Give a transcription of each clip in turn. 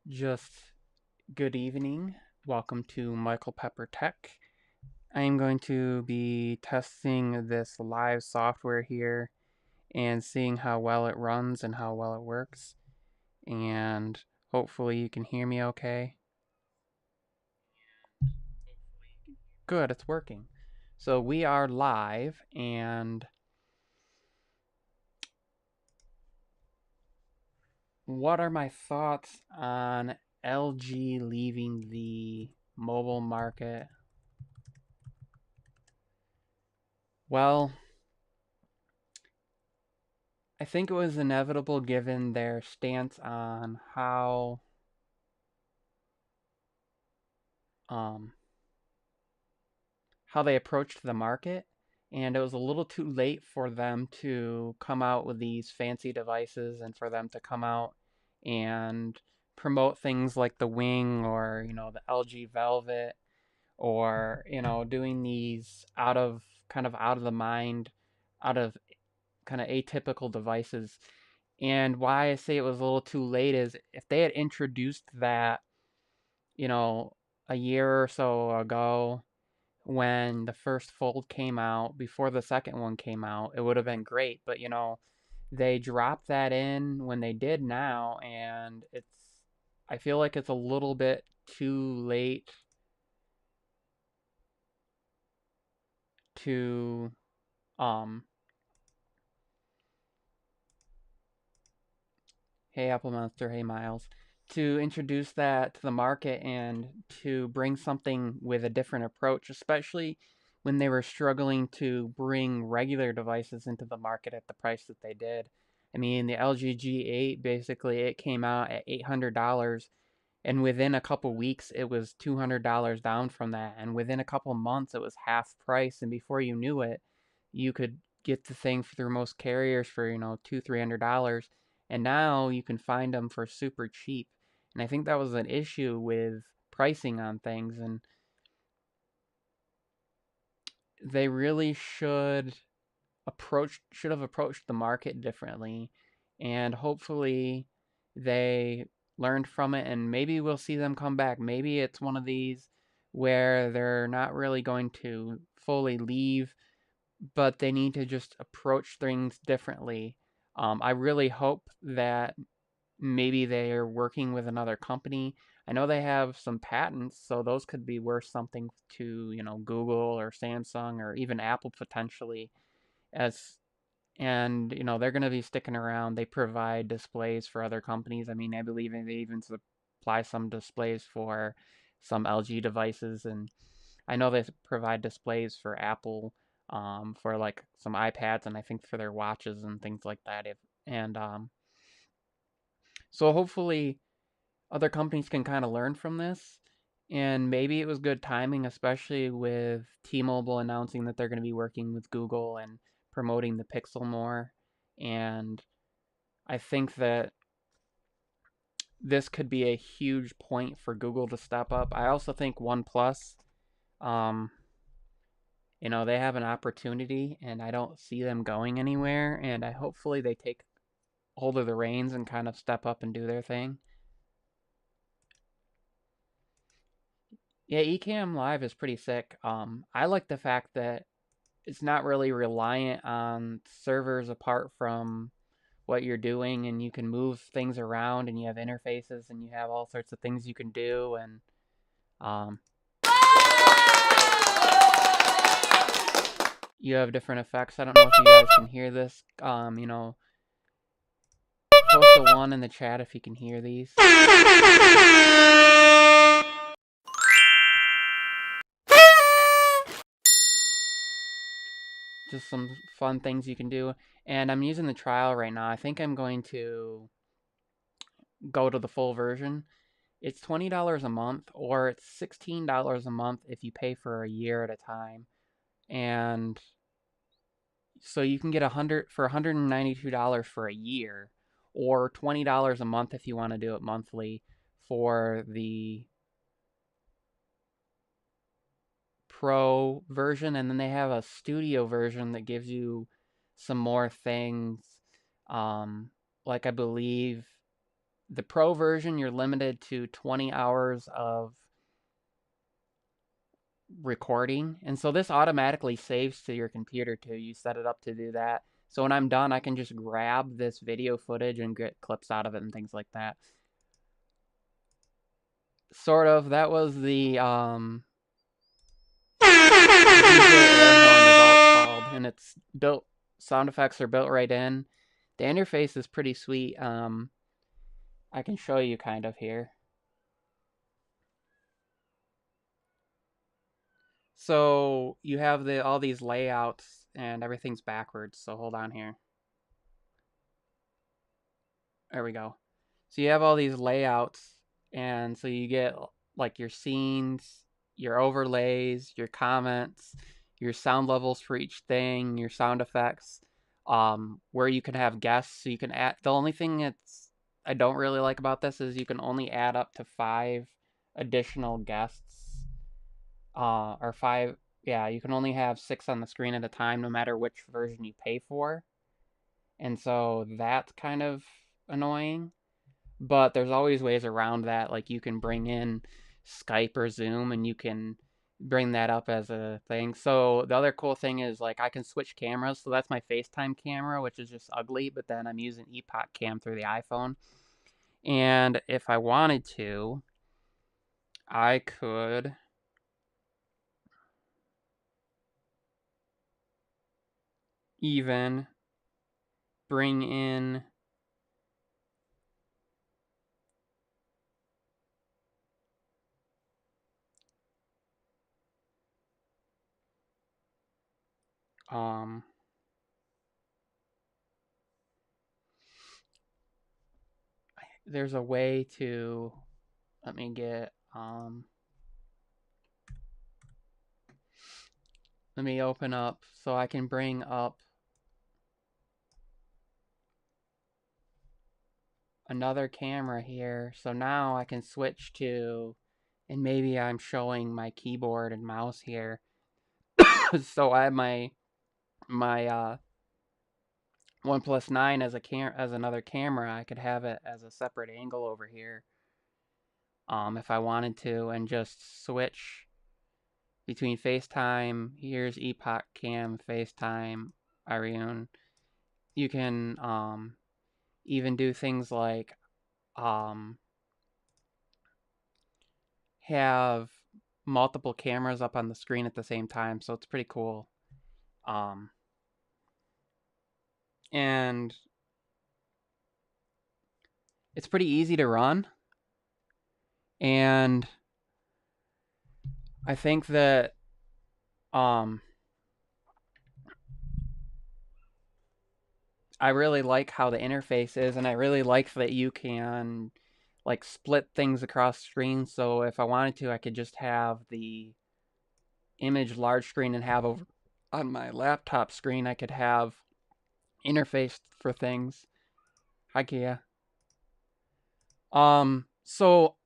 Just good evening. Welcome to Michael Pepper Tech. I am going to be testing this live software here and seeing how well it runs and how well it works. And hopefully you can hear me okay. Good, it's working. So we are live, and what are my thoughts on LG leaving the mobile market? Well, I think it was inevitable given their stance on um, how they approached the market, and it was a little too late for them to come out with these fancy devices and for them to come out and promote things like the Wing or the LG Velvet or doing these out of the mind, out of kind of atypical devices. And why I say it was a little too late is if they had introduced that, you know, a year or so ago when the first Fold came out, before the second one came out, it would have been great. But, they dropped that in when they did now, and I feel like it's a little bit too late to, um, hey Apple Monster, hey Miles, to introduce that to the market and to bring something with a different approach, especially when they were struggling to bring regular devices into the market at the price that they did. I mean, the LG G8 basically it came out at $800, and within a couple weeks it was $200 down from that, and within a couple months it was half price, and before you knew it, you could get the thing through most carriers for $200-300, and now you can find them for super cheap. And I think that was an issue with pricing on things, and they really should have approached the market differently, and hopefully they learned from it, and maybe we'll see them come back. Maybe it's one of these where they're not really going to fully leave, but they need to just approach things differently. I really hope that maybe they are working with another company. I know they have some patents, so those could be worth something to, Google or Samsung or even Apple potentially. As and they're going to be sticking around. They provide displays for other companies. I mean, I believe they even supply some displays for some LG devices, and I know they provide displays for Apple, for like some iPads, and I think for their watches and things like that. If and So hopefully other companies can kind of learn from this. And maybe it was good timing, especially with T-Mobile announcing that they're going to be working with Google and promoting the Pixel more. And I think that this could be a huge point for Google to step up. I also think OnePlus, um, they have an opportunity, and I don't see them going anywhere. And I hopefully they take hold of the reins and kind of step up and do their thing. Yeah, Ecamm Live is pretty sick. I like the fact that it's not really reliant on servers apart from what you're doing, and you can move things around, and you have interfaces, and you have all sorts of things you can do, and um, you have different effects. I don't know if you guys can hear this. Post a one in the chat if you can hear these. Just some fun things you can do. And I'm using the trial right now. I think I'm going to go to the full version. It's $20 a month, or it's $16 a month if you pay for a year at a time. And so you can get $192 for a year, or $20 a month if you want to do it monthly for the Pro version, and then they have a Studio version that gives you some more things, like I believe the Pro version, you're limited to 20 hours of recording. And so this automatically saves to your computer too. You set it up to do that. So when I'm done, I can just grab this video footage and get clips out of it and things like that. Sort of, that was the DJ air horn is all it's called, and it's built, sound effects are built right in. The interface is pretty sweet. I can show you kind of here. So you have all these layouts and everything's backwards. So hold on here. There we go. So you have all these layouts, and so you get like your scenes, your overlays, your comments, your sound levels for each thing, your sound effects, where you can have guests. So you can add. The only thing I don't really like about this is you can only add up to 5 additional guests, or 5. Yeah, you can only have 6 on the screen at a time, no matter which version you pay for, and so that's kind of annoying. But there's always ways around that. Like you can bring in Skype or Zoom and you can bring that up as a thing. So the other cool thing is like I can switch cameras. So that's my FaceTime camera, which is just ugly, but then I'm using Ecamm through the iPhone. And if I wanted to, I could even bring in there's a way to, let me get let me open up so I can bring up another camera here. So now I can switch to, and maybe I'm showing my keyboard and mouse here. So I have my OnePlus 9 as another camera. I could have it as a separate angle over here, if I wanted to, and just switch between FaceTime. Here's Ecamm, FaceTime, Ariune. You can even do things like have multiple cameras up on the screen at the same time, so it's pretty cool. And it's pretty easy to run, and I think that I really like how the interface is, and I really like that you can like split things across screens. So if I wanted to, I could just have the image large screen and have over on my laptop screen, I could have interface for things. Hi, Kia. So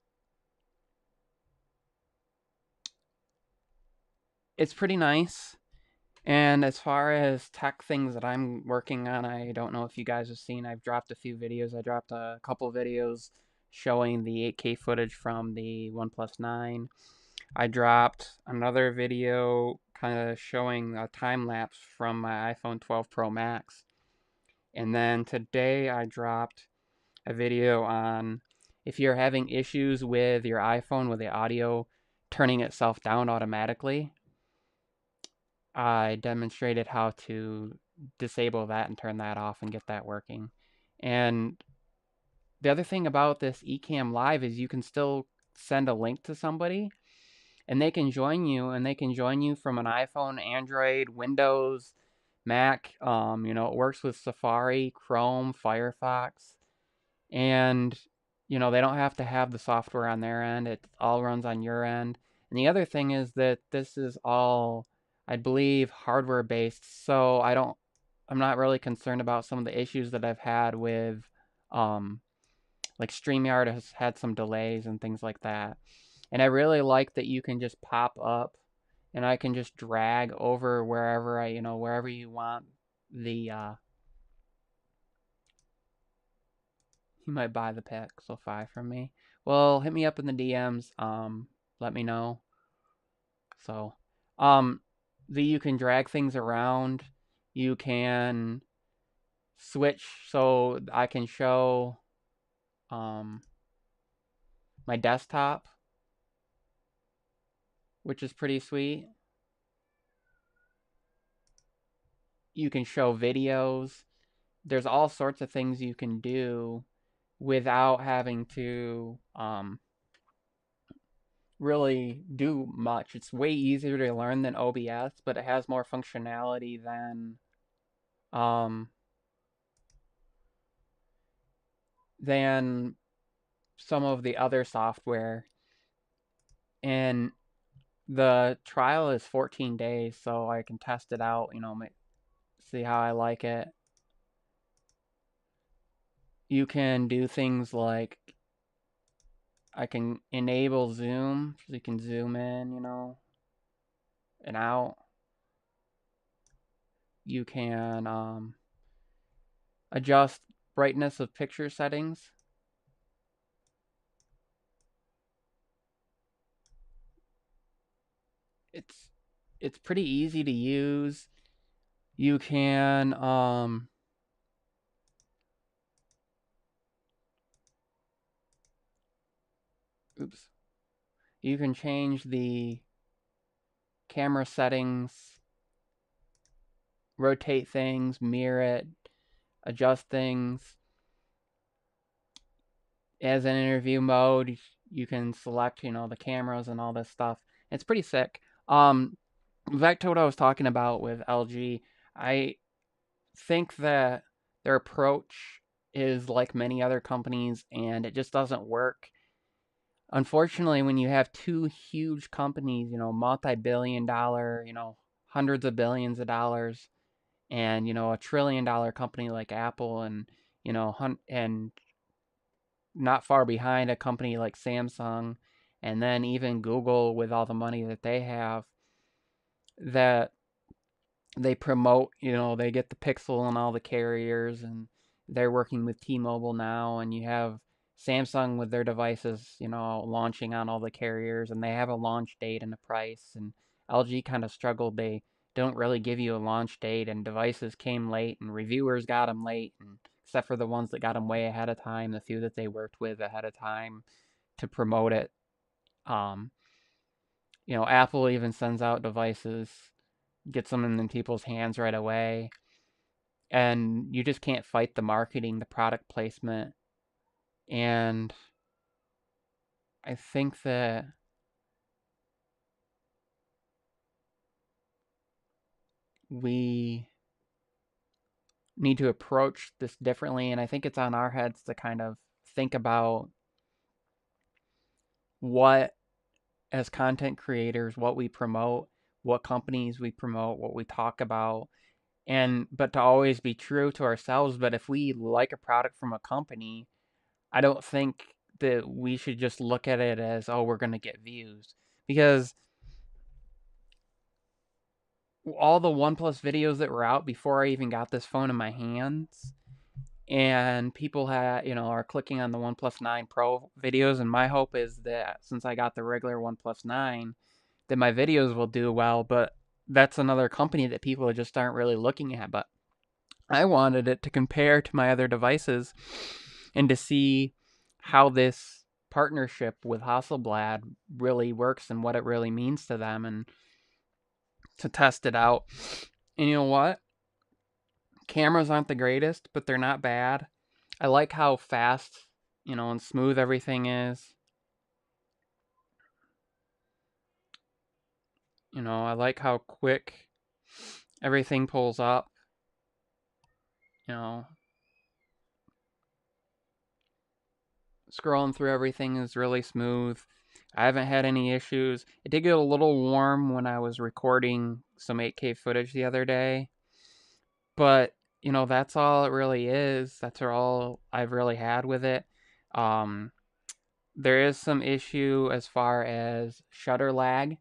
it's pretty nice. And as far as tech things that I'm working on, I don't know if you guys have seen, I've dropped a few videos. I dropped a couple videos showing the 8K footage from the OnePlus 9. I dropped another video kind of showing a time lapse from my iPhone 12 Pro Max. And then today I dropped a video on if you're having issues with your iPhone with the audio turning itself down automatically. I demonstrated how to disable that and turn that off and get that working. And the other thing about this Ecamm Live is you can still send a link to somebody and they can join you, and they can join you from an iPhone, Android, Windows, Mac. It works with Safari, Chrome, Firefox, and they don't have to have the software on their end. It all runs on your end. And the other thing is that this is all, I believe, hardware based, so I'm not really concerned about some of the issues that I've had with like StreamYard has had some delays and things like that. And I really like that you can just pop up and I can just drag over wherever wherever you want the You might buy the Pixel 5 from me. Well, hit me up in the DMs. Let me know. So, um, you can drag things around. You can switch so I can show um my desktop, which is pretty sweet. You can show videos. There's all sorts of things you can do without having to really do much. It's way easier to learn than OBS, but it has more functionality um, than some of the other software. And the trial is 14 days, so I can test it out, see how I like it. You can do things like I can enable zoom, so you can zoom in, and out. You can adjust brightness of picture settings. It's it's pretty easy to use. You can oops. You can change the camera settings, rotate things, mirror it, adjust things. As an interview mode, you can select, the cameras and all this stuff. It's pretty sick. Back to what I was talking about with LG, I think that their approach is like many other companies, and it just doesn't work. Unfortunately, when you have two huge companies, multi-billion-dollar, hundreds of billions of dollars, and a trillion-dollar company like Apple, and and not far behind a company like Samsung, and then even Google with all the money that they have, that they promote, they get the Pixel on all the carriers, and they're working with T-Mobile now, and you have Samsung with their devices, launching on all the carriers, and they have a launch date and a price, and LG kind of struggled. They don't really give you a launch date, and devices came late, and reviewers got them late, and except for the ones that got them way ahead of time, the few that they worked with ahead of time to promote it. Um, Apple even sends out devices, gets them in people's hands right away, and you just can't fight the marketing, the product placement. And I think that we need to approach this differently, and I think it's on our heads to kind of think about what, as content creators, what we promote, what companies we promote, what we talk about, but to always be true to ourselves. But if we like a product from a company, I don't think that we should just look at it as, oh, we're going to get views, because all the OnePlus videos that were out before I even got this phone in my hands, and people are clicking on the OnePlus 9 Pro videos, and my hope is that since I got the regular OnePlus 9, that my videos will do well. But that's another company that people just aren't really looking at. But I wanted it to compare to my other devices and to see how this partnership with Hasselblad really works and what it really means to them, and to test it out. And you know what? Cameras aren't the greatest, but they're not bad. I like how fast, and smooth everything is. I like how quick everything pulls up. You know, Scrolling through everything is really smooth. I haven't had any issues. It did get a little warm when I was recording some 8K footage the other day, but that's all it really is. That's all I've really had with it. Um, there is some issue as far as shutter lag,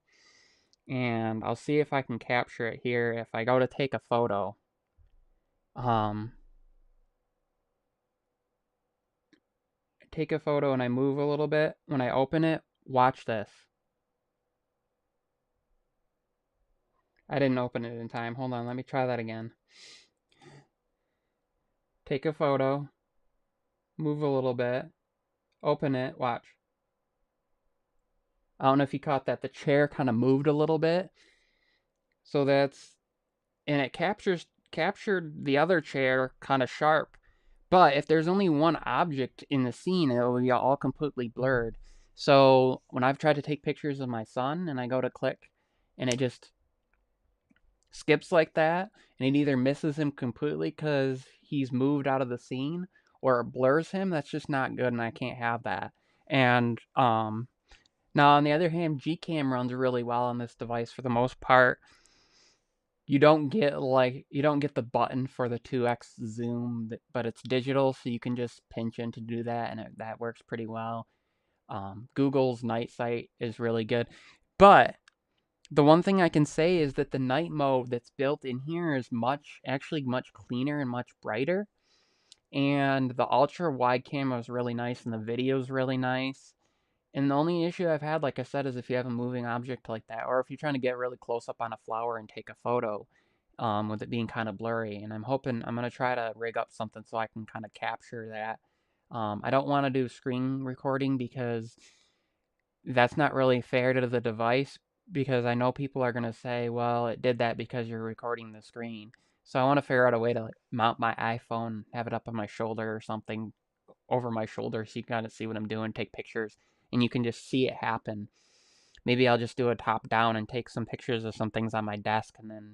and I'll see if I can capture it here. If I go to take a photo, um, take a photo and I move a little bit, when I open it, watch this. I didn't open it in time. Hold on, let me try that again. Take a photo, move a little bit, open it, watch. I don't know if you caught that. The chair kind of moved a little bit. So and it captured the other chair kind of sharp. But if there's only one object in the scene, it'll be all completely blurred. So when I've tried to take pictures of my son and I go to click and it just skips like that, and it either misses him completely because he's moved out of the scene, or it blurs him, that's just not good, and I can't have that. And now on the other hand, Gcam runs really well on this device for the most part. You don't get the button for the 2x zoom, but it's digital, so you can just pinch in to do that, and that works pretty well. Google's night sight is really good, but the one thing I can say is that the night mode that's built in here is actually much cleaner and much brighter. And the ultra wide camera is really nice, and the video is really nice. And the only issue I've had, like I said, is if you have a moving object like that, or if you're trying to get really close up on a flower and take a photo, with it being kind of blurry. And I'm going to try to rig up something so I can kind of capture that. I don't want to do screen recording because that's not really fair to the device, because I know people are going to say, well, it did that because you're recording the screen. So I want to figure out a way to mount my iPhone, have it up on my shoulder or something, over my shoulder, so you can kind of see what I'm doing, take pictures, and you can just see it happen. Maybe I'll just do a top down and take some pictures of some things on my desk, and then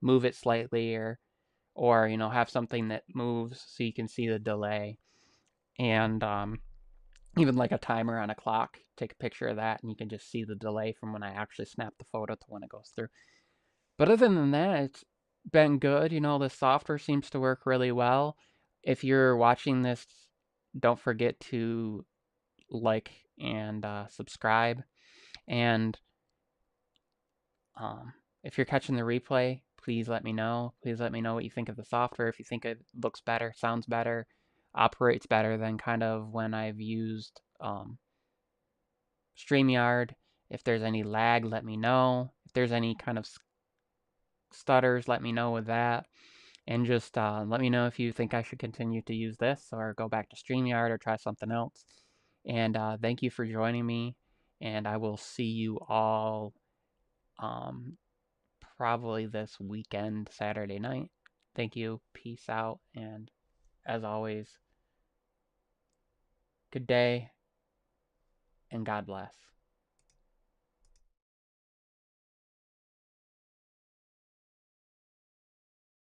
move it slightly, or have something that moves so you can see the delay. And even like a timer on a clock, take a picture of that, and you can just see the delay from when I actually snap the photo to when it goes through. But other than that, it's been good. The software seems to work really well. If you're watching this, don't forget to like and subscribe. And if you're catching the replay, please let me know. Please let me know what you think of the software. If you think it looks better, sounds better, operates better than kind of when I've used StreamYard. If there's any lag, let me know. If there's any kind of stutters, let me know with that. And just let me know if you think I should continue to use this or go back to StreamYard or try something else. And thank you for joining me. And I will see you all probably this weekend, Saturday night. Thank you. Peace out. And as always, good day and God bless.